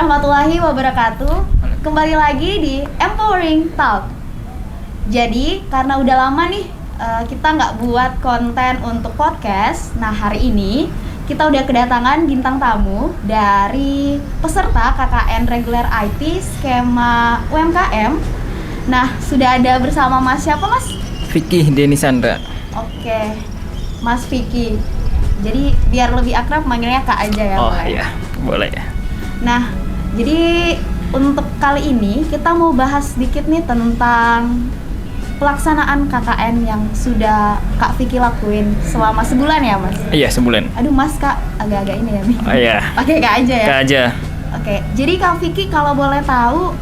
warahmatullahi wabarakatuh. Kembali lagi di Empowering Talk. Jadi karena udah lama nih kita nggak buat konten untuk podcast. Nah hari ini kita udah kedatangan bintang tamu dari peserta KKN Reguler IT skema UMKM. Nah sudah ada bersama Mas siapa Mas? Vicky Denisandra. Oke, Mas Vicky. Jadi biar lebih akrab manggilnya Kak aja ya. Oh iya, boleh ya. Nah, jadi untuk kali ini kita mau bahas sedikit nih tentang pelaksanaan KKN yang sudah Kak Vicky lakuin selama sebulan ya Mas? Iya, sebulan. Aduh Mas Kak, agak-agak ini ya nih. Oh iya. Pakai Kak aja ya? Kak aja. Oke, jadi Kak Vicky kalau boleh tahu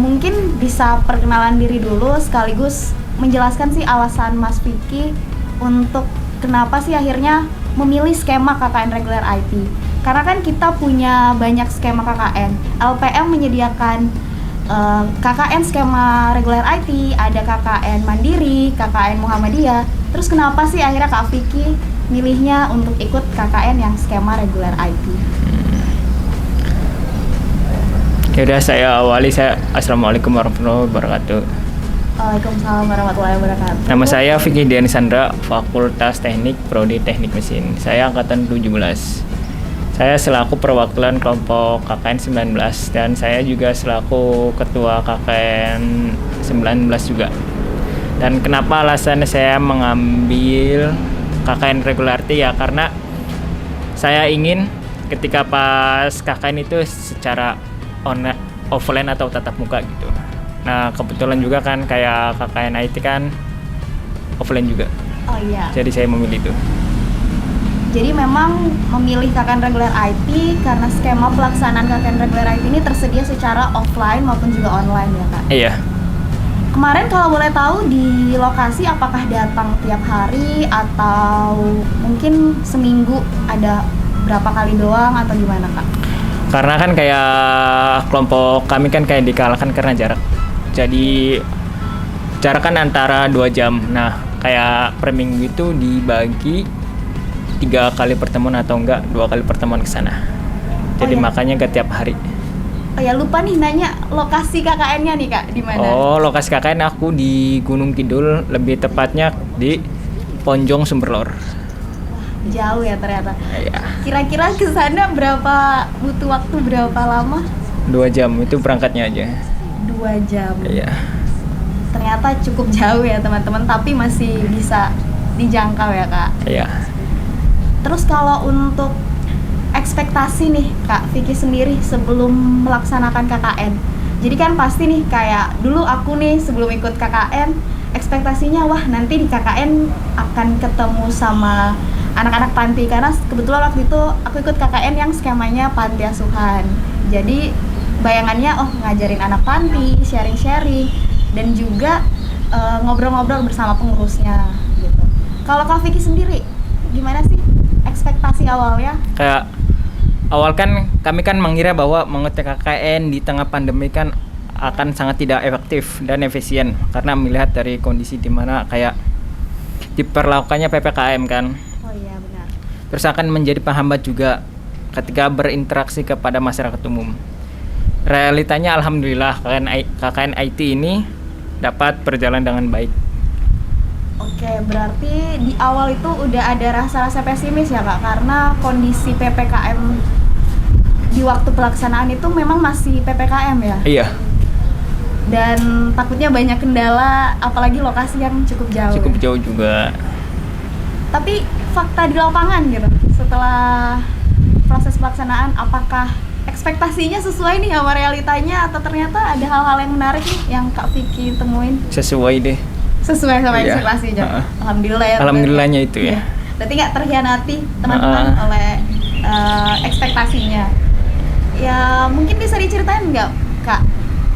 mungkin bisa perkenalan diri dulu sekaligus menjelaskan sih alasan Mas Vicky untuk kenapa sih akhirnya memilih skema KKN Reguler IT. Karena kan kita punya banyak skema KKN. LPM menyediakan KKN skema Reguler IT, ada KKN Mandiri, KKN Muhammadiyah. Terus kenapa sih akhirnya Kak Vicky milihnya untuk ikut KKN yang skema Reguler IT? Yaudah saya awali. Assalamualaikum warahmatullahi wabarakatuh. Waalaikumsalam warahmatullahi wabarakatuh. Nama saya Vicky Denisandra, Fakultas Teknik, Prodi Teknik Mesin. Saya angkatan 17. Saya selaku perwakilan kelompok KKN 19 dan saya juga selaku ketua KKN 19 juga. Dan kenapa alasannya saya mengambil KKN Reguler IT ya karena saya ingin ketika pas KKN itu secara offline atau tatap muka gitu. Nah kebetulan juga kan kayak KKN IT kan offline juga. Oh iya. Jadi saya memilih itu. Jadi memang memilih KKN Reguler IT karena skema pelaksanaan KKN Reguler IT ini tersedia secara offline maupun juga online ya Kak? Iya. Kemarin kalau boleh tahu di lokasi apakah datang tiap hari atau mungkin seminggu ada berapa kali doang atau gimana Kak? Karena kan kayak kelompok kami kan kayak dikalahkan karena jarak. Jadi jarak kan antara 2 jam. Nah kayak per minggu itu dibagi 3 kali pertemuan atau enggak 2 kali pertemuan ke sana. Jadi makanya ke tiap hari. Oh ya lupa nih nanya lokasi KKN-nya nih Kak di mana? Oh lokasi KKN aku di Gunung Kidul, lebih tepatnya di Ponjong Sumberlor. Jauh ya ternyata. Iya. Kira-kira ke sana butuh waktu berapa lama? 2 jam itu berangkatnya aja. 2 jam. Iya. Ternyata cukup jauh ya teman-teman, tapi masih bisa dijangkau ya Kak. Iya. Terus kalau untuk ekspektasi nih Kak Vicky sendiri sebelum melaksanakan KKN. Jadi kan pasti nih kayak dulu aku nih sebelum ikut KKN ekspektasinya wah nanti di KKN akan ketemu sama anak-anak panti karena kebetulan waktu itu aku ikut KKN yang skemanya panti asuhan. Jadi bayangannya ngajarin anak panti, sharing-sharing dan juga ngobrol-ngobrol bersama pengurusnya gitu. Kalau Kak Vicky sendiri gimana sih ekspektasi awalnya? Kayak awal kan kami kan mengira bahwa mengikuti KKN di tengah pandemi kan akan sangat tidak efektif dan efisien karena melihat dari kondisi di mana kayak diperlakukannya PPKM kan. Oh iya benar. Terus akan menjadi penghambat juga ketika berinteraksi kepada masyarakat umum. Realitanya alhamdulillah KKN IT ini dapat berjalan dengan baik. Oke, berarti di awal itu udah ada rasa-rasa pesimis ya Kak karena kondisi PPKM di waktu pelaksanaan itu memang masih PPKM ya? Iya. Dan takutnya banyak kendala apalagi lokasi yang cukup jauh. Cukup jauh juga. Tapi fakta di lapangan gitu setelah proses pelaksanaan apakah ekspektasinya sesuai nih sama realitanya atau ternyata ada hal-hal yang menarik nih yang Kak Vicky temuin? Sesuai deh. Sesuai sama Iya. ekspektasinya. Alhamdulillah ya. Alhamdulillahnya itu ya. Berarti nggak terhianati teman-teman oleh ekspektasinya. Ya mungkin bisa diceritain nggak Kak?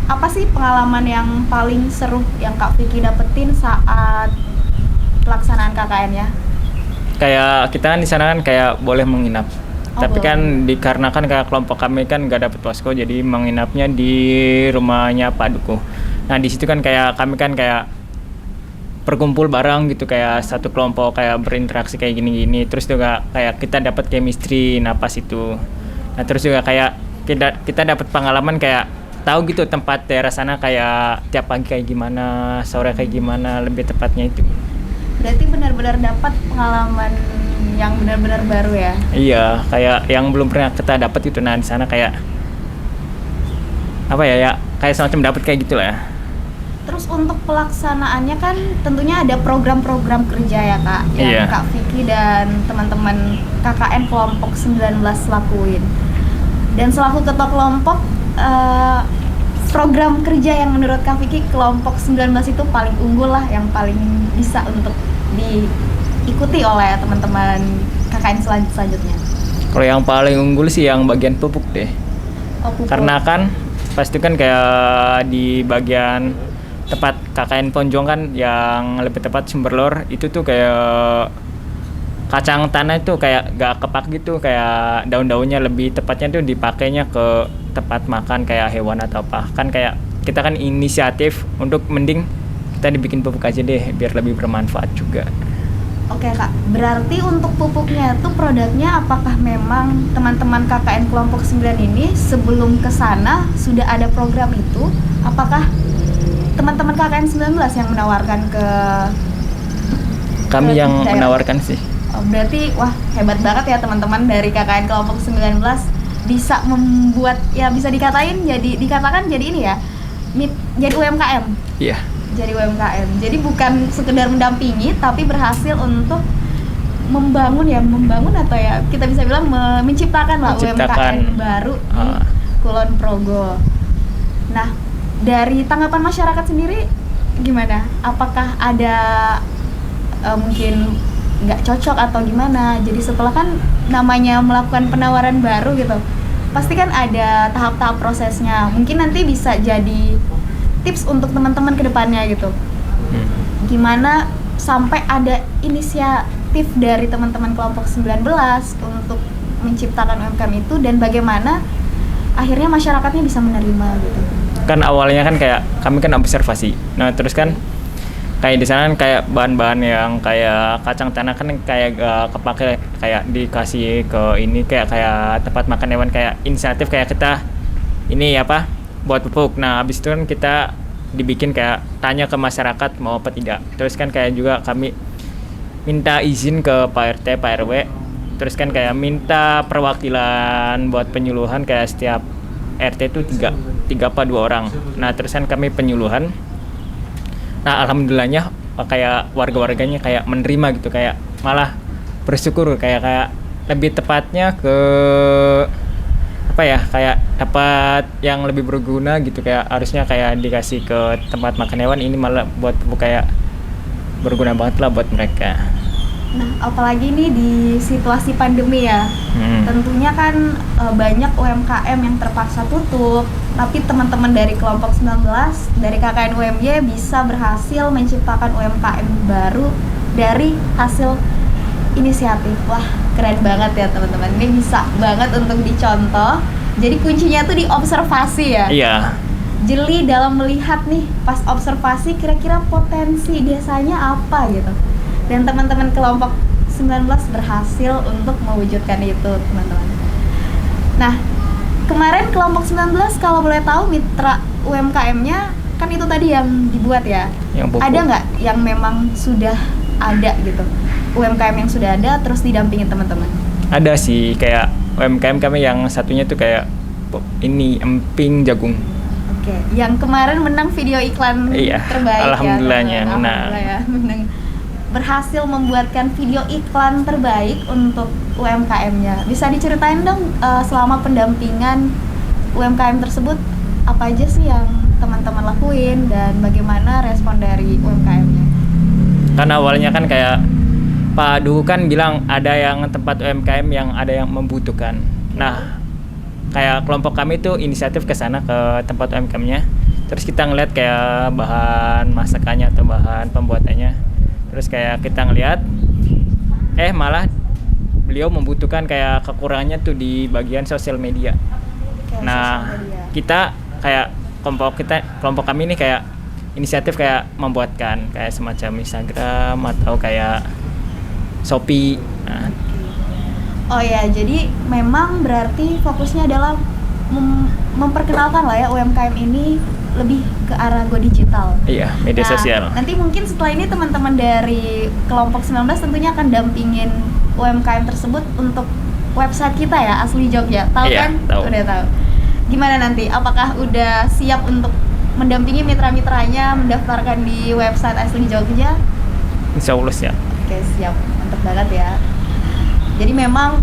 Apa sih pengalaman yang paling seru yang Kak Vicky dapetin saat pelaksanaan KKN ya? Kayak kita kan di sana kan kayak boleh menginap. Tapi boleh. kan dikarenakan kayak kelompok kami kan nggak dapet posko, jadi menginapnya di rumahnya Pak Duku. Nah di situ kan kayak kami kan kayak berkumpul bareng gitu kayak satu kelompok kayak berinteraksi kayak gini-gini, terus juga kayak kita dapat chemistry napas itu. Nah terus juga kayak kita dapat pengalaman kayak tahu gitu tempat daerah sana kayak tiap pagi kayak gimana, sore kayak gimana, lebih tepatnya itu. Berarti benar-benar dapat pengalaman yang benar-benar baru ya. Iya, kayak yang belum pernah kita dapat itu. Nah, di sana kayak apa ya, kayak semacam dapat kayak gitulah ya. Terus untuk pelaksanaannya kan tentunya ada program-program kerja ya Kak, yang Iya. Kak Vicky dan teman-teman KKN kelompok 19 lakuin. Dan selaku ketua kelompok, program kerja yang menurut Kak Vicky kelompok 19 itu paling unggul lah, yang paling bisa untuk diikuti oleh teman-teman KKN selanjutnya. Kalau yang paling unggul sih yang bagian pupuk deh. Oh, pupuk. Karena kan pasti kan kayak di bagian tepat KKN Ponjong kan yang lebih tepat Sumberlor itu tuh kayak kacang tanah itu kayak gak kepak gitu, kayak daun-daunnya lebih tepatnya tuh dipakainya ke tempat makan kayak hewan atau apa. Kan kayak kita kan inisiatif untuk mending kita dibikin pupuk aja deh biar lebih bermanfaat juga. Oke Kak, berarti untuk pupuknya itu produknya apakah memang teman-teman KKN kelompok 9 ini sebelum ke sana sudah ada program itu? Apakah teman-teman KKN 19 yang menawarkan ke Kami yang daerah? menawarkan sih. Oh, berarti wah hebat banget ya teman-teman dari KKN kelompok 19 bisa membuat, ya bisa dikatakan jadi ini ya, jadi UMKM. Iya. Jadi UMKM. Jadi bukan sekedar mendampingi tapi berhasil untuk membangun atau ya kita bisa bilang menciptakan lah UMKM baru di Kulon Progo. Nah, dari tanggapan masyarakat sendiri gimana? Apakah ada mungkin nggak cocok atau gimana? Jadi setelah kan namanya melakukan penawaran baru gitu, pasti kan ada tahap-tahap prosesnya. Mungkin nanti bisa jadi tips untuk teman-teman ke depannya gitu. Gimana sampai ada inisiatif dari teman-teman kelompok 19 untuk menciptakan UMKM itu, dan bagaimana akhirnya masyarakatnya bisa menerima gitu. Kan awalnya kan kayak kami kan observasi. Nah, terus kan kayak di sana kan kayak bahan-bahan yang kayak kacang tanah kan kayak gak kepake, kayak dikasih ke ini kayak tempat makan hewan, kayak inisiatif kayak kita ini apa buat pupuk. Nah, habis itu kan kita dibikin kayak tanya ke masyarakat mau apa tidak. Terus kan kayak juga kami minta izin ke Pak RT, Pak RW. Terus kan kayak minta perwakilan buat penyuluhan kayak setiap RT itu tiga apa 2 orang. Nah, terus kan kami penyuluhan. Nah, alhamdulillahnya kayak warga-warganya kayak menerima gitu, kayak malah bersyukur kayak lebih tepatnya ke apa ya, kayak dapat yang lebih berguna gitu, kayak harusnya kayak dikasih ke tempat makan hewan, ini malah buat kayak berguna banget lah buat mereka. Nah, apalagi nih di situasi pandemi ya, tentunya kan banyak UMKM yang terpaksa tutup, tapi teman-teman dari kelompok 19 dari KKN UMY bisa berhasil menciptakan UMKM baru dari hasil inisiatif. Wah, keren banget ya teman-teman, ini bisa banget untuk dicontoh. Jadi kuncinya tuh di observasi ya. Iya. Jeli dalam melihat nih, pas observasi kira-kira potensi desanya apa gitu. Dan teman-teman kelompok 19 berhasil untuk mewujudkan itu, teman-teman. Nah, kemarin kelompok 19 kalau boleh tahu mitra UMKM-nya kan itu tadi yang dibuat ya. Yang pupuk. Ada nggak yang memang sudah ada gitu? UMKM yang sudah ada terus didampingin teman-teman? Ada sih, kayak UMKM kami yang satunya tuh kayak ini emping jagung. Oke, yang kemarin menang video iklan terbaik alhamdulillahnya, ya. Alhamdulillah ya, menang, berhasil membuatkan video iklan terbaik untuk UMKM-nya. Bisa diceritain dong selama pendampingan UMKM tersebut apa aja sih yang teman-teman lakuin dan bagaimana respon dari UMKM-nya? Kan awalnya kan kayak Pak Duh kan bilang ada yang tempat UMKM yang ada yang membutuhkan. Nah, kayak kelompok kami tuh inisiatif ke sana ke tempat UMKM-nya. Terus kita ngeliat kayak bahan masakannya atau bahan pembuatannya. Terus kayak kita ngeliat malah beliau membutuhkan kayak kekurangannya tuh di bagian sosial media. Nah, kita kayak kelompok kami ini kayak inisiatif kayak membuatkan kayak semacam Instagram atau kayak Shopee. Nah. Oh ya, jadi memang berarti fokusnya adalah memperkenalkan lah ya UMKM ini lebih ke arah go digital. Iya, media sosial. Nanti mungkin setelah ini teman-teman dari kelompok 19 tentunya akan dampingin UMKM tersebut untuk website kita ya, Asli Jogja. Tahu Iya, kan? tahu. Udah tahu. Gimana nanti? Apakah udah siap untuk mendampingi mitra-mitranya mendaftarkan di website Asli Jogja? Insya Allah siap. Oke, siap. Mantap banget ya. Jadi memang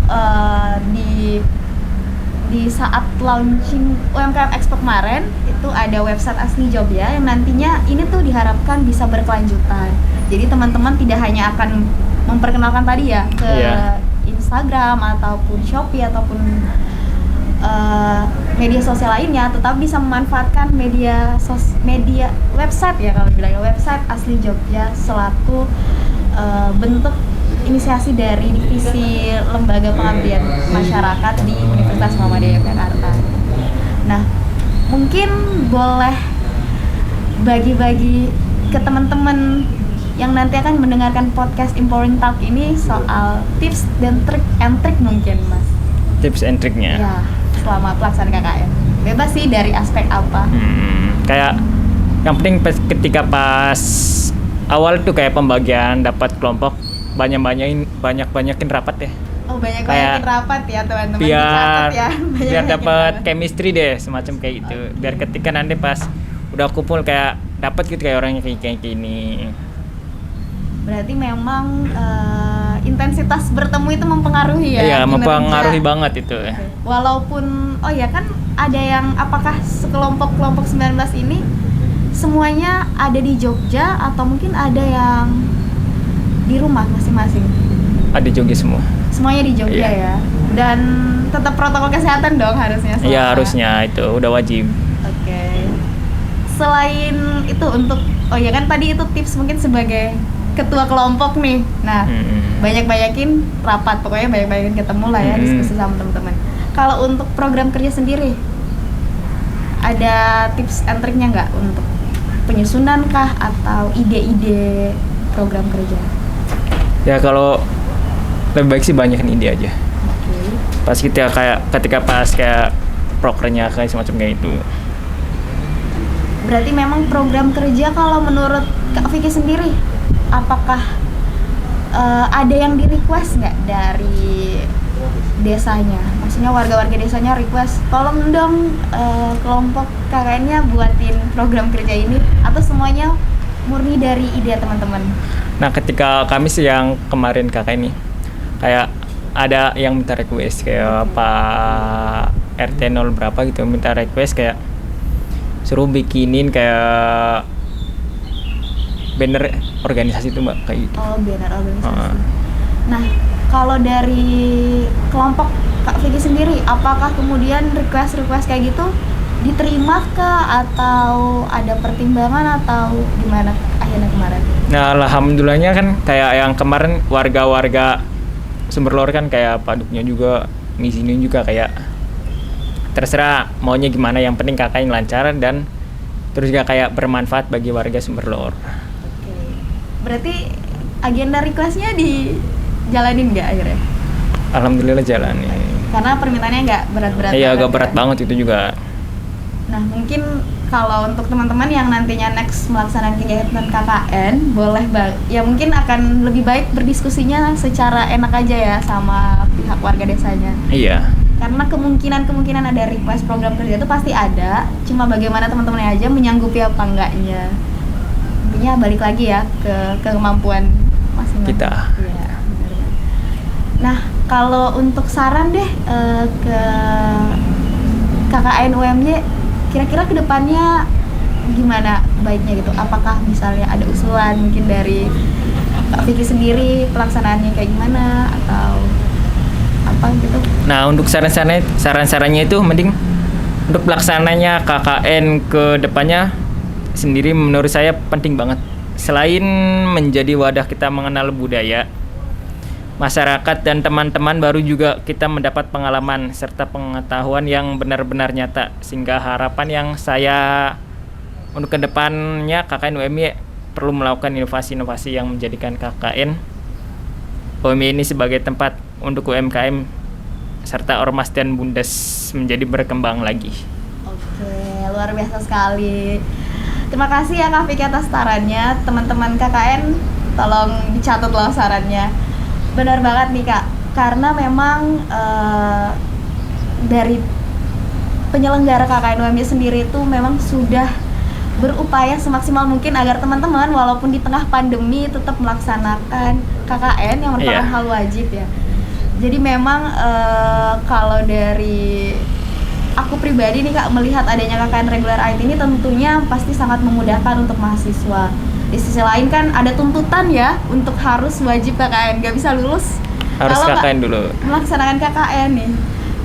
di saat launching UMKM Expo kemarin itu ada website Asli Jogja yang nantinya ini tuh diharapkan bisa berkelanjutan. Jadi teman-teman tidak hanya akan memperkenalkan tadi ya ke Instagram ataupun Shopee ataupun media sosial lainnya, tetapi bisa memanfaatkan media website ya, kalau bilang website Asli Jogja selaku bentuk inisiasi dari divisi lembaga pengabdian masyarakat di Universitas Muhammadiyah Yogyakarta. Nah, mungkin boleh bagi-bagi ke teman-teman yang nanti akan mendengarkan podcast Empowering Talk ini soal tips dan trik mungkin, Mas. Tips and triknya. Ya, selama pelaksanaan KKN. Bebas sih dari aspek apa. Kayak yang penting ketika pas awal tuh kayak pembagian dapat kelompok banyakin rapat ya. Oh, banyakin rapat ya teman-teman. Biar ya. biar dapat chemistry deh, semacam kayak gitu. Biar ketika nanti pas udah kumpul kayak dapat gitu kayak orangnya kayak gini. Berarti memang intensitas bertemu itu mempengaruhi ya. Iya, kinerja. mempengaruhi banget itu. Walaupun kan ada yang apakah sekelompok 19 ini semuanya ada di Jogja atau mungkin ada yang di rumah masing-masing? Ada Jogja semua. Semuanya di Jogja ya. Dan tetap protokol kesehatan dong harusnya. Iya, harusnya itu udah wajib. Oke. Selain itu untuk kan tadi itu tips mungkin sebagai ketua kelompok nih. Nah, banyak-banyakin rapat, pokoknya banyak-banyakin ketemu lah ya, diskusi sama teman-teman. Kalau untuk program kerja sendiri ada tips and triknya nggak untuk penyusunan kah atau ide-ide program kerja? Ya kalau lebih baik sih banyakin ide aja. Pas ketika pas kayak prokernya kayak semacam kayak itu. Berarti memang program kerja kalau menurut Kak Vicky sendiri, apakah ada yang di request nggak dari desanya? Maksudnya warga-warga desanya request, tolong dong kelompok KKN-nya buatin program kerja ini, atau semuanya murni dari ide teman-teman? Nah, ketika kami sih yang kemarin KKN ini kayak ada yang minta request kayak Pak RT 0 berapa gitu minta request kayak suruh bikinin kayak banner organisasi itu Mbak, kayak gitu. Oh, banner organisasi. Nah, kalau dari kelompok Kak Vicky sendiri, apakah kemudian request kayak gitu diterima kah atau ada pertimbangan atau gimana akhirnya kemarin? Nah, alhamdulillahnya kan kayak yang kemarin warga-warga Sumberlor kan kayak Paduknya juga ngizinin juga kayak terserah maunya gimana, yang penting kakaknya lancar dan terus juga kayak bermanfaat bagi warga Sumberlor. Oke. Berarti agenda requestnya dijalanin nggak akhirnya? Alhamdulillah jalani. Karena permintaannya nggak berat-berat. Iya, banget agak berat banget itu juga. Nah, mungkin kalau untuk teman-teman yang nantinya next melaksanakan kegiatan KKN, boleh ya mungkin akan lebih baik berdiskusinya secara enak aja ya sama pihak warga desanya. Iya. Karena kemungkinan ada request program kerja itu pasti ada, cuma bagaimana teman-temannya aja menyanggupi apa enggaknya. Intinya balik lagi ya ke kemampuan masing-masing. Kita. Iya, benar. Nah, kalau untuk saran deh ke KKN UMY, kira-kira kedepannya gimana baiknya gitu? Apakah misalnya ada usulan mungkin dari Kak Vicky sendiri pelaksanaannya kayak gimana atau apa gitu? Nah, untuk saran-sarannya itu mending untuk pelaksananya KKN ke depannya sendiri menurut saya penting banget. Selain menjadi wadah kita mengenal budaya, masyarakat dan teman-teman baru juga kita mendapat pengalaman serta pengetahuan yang benar-benar nyata, sehingga harapan yang saya untuk kedepannya KKN UMY perlu melakukan inovasi-inovasi yang menjadikan KKN UMY ini sebagai tempat untuk UMKM serta ormas dan bundes menjadi berkembang lagi. Oke, luar biasa sekali. Terima kasih ya Kak Vicky atas sarannya. Teman-teman KKN tolong dicatat loh sarannya. Benar banget nih Kak, karena memang dari penyelenggara KKN UMY sendiri itu memang sudah berupaya semaksimal mungkin agar teman-teman walaupun di tengah pandemi tetap melaksanakan KKN yang merupakan Iya. hal wajib ya. Jadi memang kalau dari aku pribadi nih Kak, melihat adanya KKN regular IT ini tentunya pasti sangat memudahkan untuk mahasiswa. Di sisi lain kan ada tuntutan ya untuk harus wajib KKN, nggak bisa lulus Harus kalau nggak KKN dulu. melaksanakan KKN nih.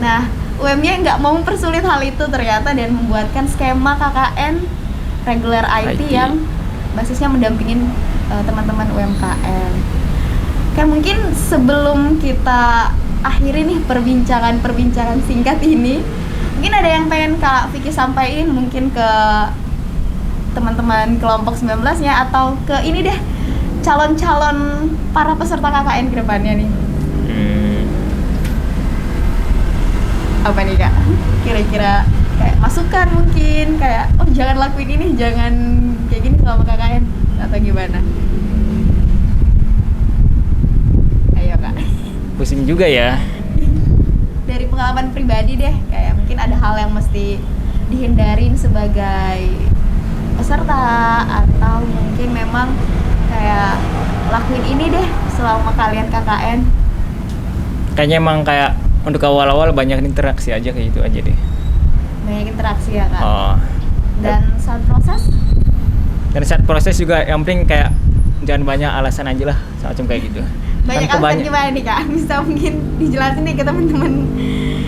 Nah, UMY nggak mau mempersulit hal itu ternyata dan membuatkan skema KKN regular IT IT. yang basisnya mendampingin teman-teman UMKM. Kan mungkin sebelum kita akhiri nih perbincangan singkat ini, mungkin ada yang pengen Kak Vicky sampaikan mungkin ke teman-teman kelompok 19-nya atau ke ini deh calon-calon para peserta KKN ke depannya nih. Apa nih Kak? Kira-kira kayak masukan mungkin kayak oh jangan lakuin ini, jangan kayak gini selama KKN atau gimana? Ayo Kak. Pusing juga ya. Dari pengalaman pribadi deh, kayak mungkin ada hal yang mesti dihindarin sebagai peserta atau mungkin memang kayak lakuin ini deh selama kalian KKN. Kayaknya emang kayak untuk awal-awal banyak interaksi aja kayak gitu aja deh. Banyak interaksi ya Kak. Oh. Dan saat proses Dan saat proses juga yang penting kayak jangan banyak alasan aja lah, semacam kayak gitu. banyak Kan alasan gimana nih Kak? Bisa mungkin dijelasin nih ke teman-teman.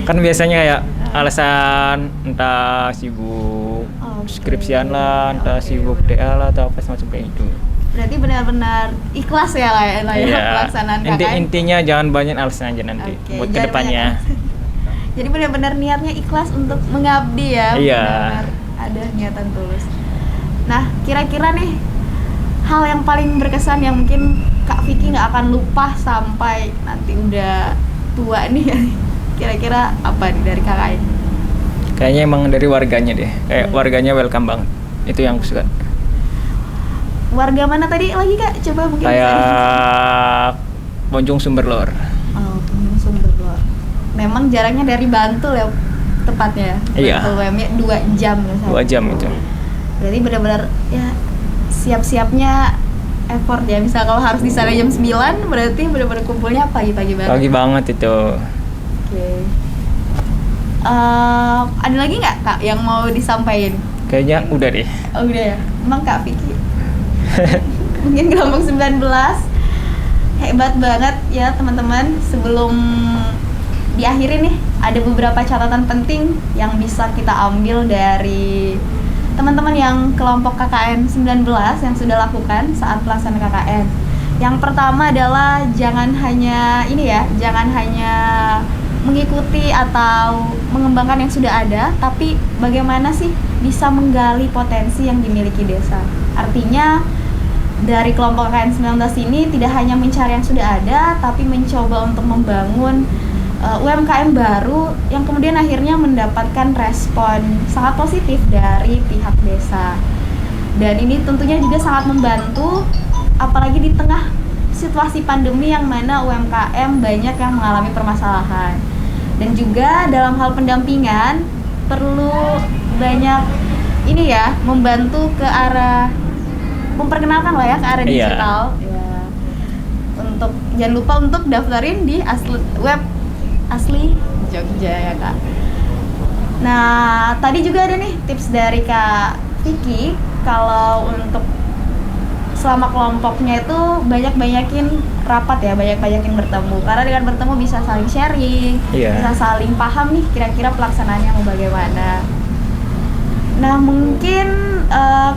Kan biasanya kayak alasan entah sibuk Oke. skripsian lah, entah Oke, sibuk bener. DA lah atau apa semacam kayak gitu. Berarti benar-benar ikhlas ya lah ya Iya. pelaksanaan KKN. Intinya jangan banyak alasan aja nanti Oke, buat jangan kedepannya. banyak alasan. Jadi benar-benar niatnya ikhlas untuk mengabdi ya. Iya. Benar-benar ada niatan tulus. Nah, kira-kira nih hal yang paling berkesan yang mungkin Kak Vicky nggak akan lupa sampai nanti udah tua nih. Kira-kira apa nih dari KKN? Kayaknya emang dari warganya deh. Kayak warganya welcome banget. Itu yang aku suka. Warga mana tadi lagi Kak? Coba mungkin bisa. Kayak Bonjong Sumberlor. Oh, Sumber Luar. Memang jarangnya dari Bantul ya tepatnya. Iya. Bantul UMY 2 jam ya. 2 jam itu. Berarti benar-benar ya siap-siapnya effort ya. Misal kalau harus di sana jam 9 berarti benar-benar kumpulnya pagi-pagi banget. Pagi banget itu. Oke. Ada lagi nggak Kak yang mau disampaikan? Kayaknya udah deh. Oh udah ya. Emang Kak Vicky mungkin kelompok 19 hebat banget ya teman-teman. Sebelum diakhiri nih ada beberapa catatan penting yang bisa kita ambil dari teman-teman yang kelompok KKN 19 yang sudah lakukan saat pelaksanaan KKN. Yang pertama adalah jangan hanya mengikuti atau mengembangkan yang sudah ada, tapi bagaimana sih bisa menggali potensi yang dimiliki desa. Artinya dari kelompok KKN 19 ini tidak hanya mencari yang sudah ada, tapi mencoba untuk membangun UMKM baru yang kemudian akhirnya mendapatkan respon sangat positif dari pihak desa. Dan ini tentunya juga sangat membantu, apalagi di tengah situasi pandemi yang mana UMKM banyak yang mengalami permasalahan. Dan juga dalam hal pendampingan perlu banyak ini ya, membantu ke arah memperkenalkan lah ya ke arah Iya. digital. Ya. Untuk jangan lupa untuk daftarin di web asli Jogja ya Kak. Nah tadi juga ada nih tips dari Kak Vicky kalau untuk selama kelompoknya itu banyakin rapat ya, banyakin bertemu karena dengan bertemu bisa saling sharing, Iya. bisa saling paham nih kira-kira pelaksanaannya mau bagaimana. Nah mungkin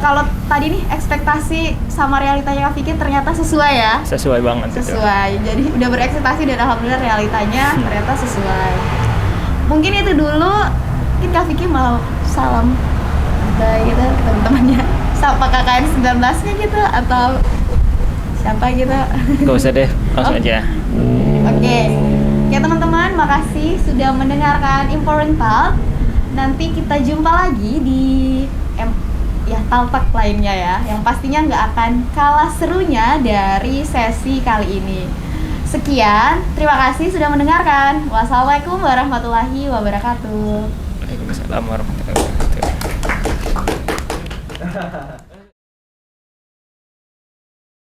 kalau tadi nih ekspektasi sama realitanya Kak Vicky ternyata sesuai ya. Sesuai banget itu. Sesuai, jadi udah berekspektasi dan alhamdulillah realitanya ternyata sesuai. Mungkin itu dulu, mungkin Kak Vicky mau salam gitu teman-temannya, siapa KKN 19 nya gitu atau siapa gitu. Gak usah deh, langsung Oh. aja. Oke. Oke teman-teman, makasih sudah mendengarkan Important Talk. Nanti kita jumpa lagi di talk lainnya ya, yang pastinya nggak akan kalah serunya dari sesi kali ini. Sekian, terima kasih sudah mendengarkan. Wassalamualaikum warahmatullahi wabarakatuh. Waalaikumsalam warahmatullahi wabarakatuh.